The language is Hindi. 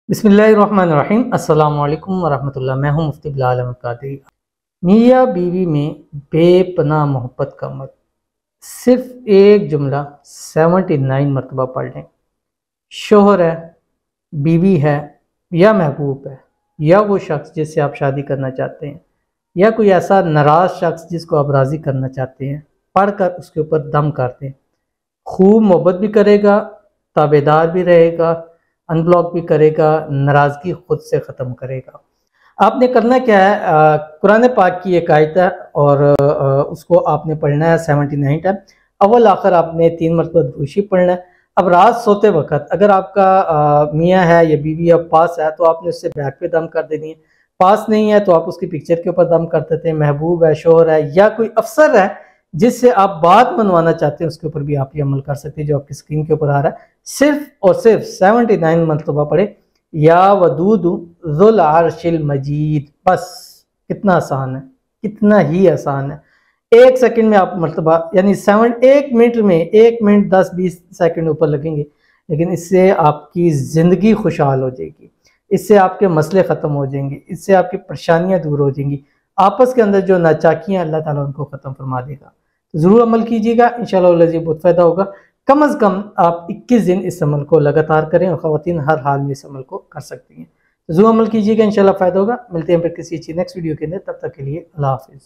बिस्मिल्लाहिर्रहमानिर्रहीम। अस्सलामु अलैकुम वरहमतुल्लाह। मैं हूं मुफ्ती बिलाल अहमद कादरी। मियाँ बीवी में बेपनाह मोहब्बत का मत सिर्फ एक जुमला 79 मरतबा पढ़ लें। शोहर है, बीवी है, या महबूब है, या वो शख्स जिससे आप शादी करना चाहते हैं, या कोई ऐसा नाराज़ शख्स जिसको आप राज़ी करना चाहते हैं, पढ़कर उसके ऊपर दम कर दें। खूब मोहब्बत भी करेगा, ताबेदार भी रहेगा, अनब्लॉक भी करेगा, नाराज़गी खुद से ख़त्म करेगा। आपने करना क्या है, कुरान पाक की एक आयत है और उसको आपने पढ़ना है 79 टाइम। अव्वल आखिर आपने 3 मरतबा दुरूशी पढ़ना है। अब रात सोते वक्त अगर आपका मियाँ है या बीवी या पास है तो आपने उससे बैक पे दम कर देनी है। पास नहीं है तो आप उसकी पिक्चर के ऊपर दम कर देते हैं। महबूब है, शोहर है, या कोई अफसर है जिससे आप बात मनवाना चाहते हैं, उसके ऊपर भी आप ये अमल कर सकते हैं जो आपकी स्क्रीन के ऊपर आ रहा है। सिर्फ और सिर्फ 79 मरतबा पढ़े, या वदूद ज़ुल अर्शिल मजीद। बस कितना आसान है, कितना ही आसान है। 1 सेकंड में आप मरतबा यानी 1 मिनट में 1 मिनट 10-20 सेकंड ऊपर लगेंगे, लेकिन इससे आपकी ज़िंदगी खुशहाल हो जाएगी, इससे आपके मसले ख़त्म हो जाएंगे, इससे आपकी परेशानियाँ दूर हो जाएंगी। आपस के अंदर जो नाचाकियाँ अल्लाह ताला उनको ख़त्म फरमा देगा। तो ज़रूर अमल कीजिएगा, इंशाअल्लाह बहुत फ़ायदा होगा। कम अज़ कम आप 21 दिन इस अमल को लगातार करें और ख़वातीन हर हाल में इस अमल को कर सकती हैं। तो ज़रूर अमल कीजिएगा, इंशाल्लाह फ़ायदा होगा। मिलते हैं फिर किसी अच्छी नेक्स्ट वीडियो के अंदर, तब तक के लिए अल्लाह हाफ़िज़।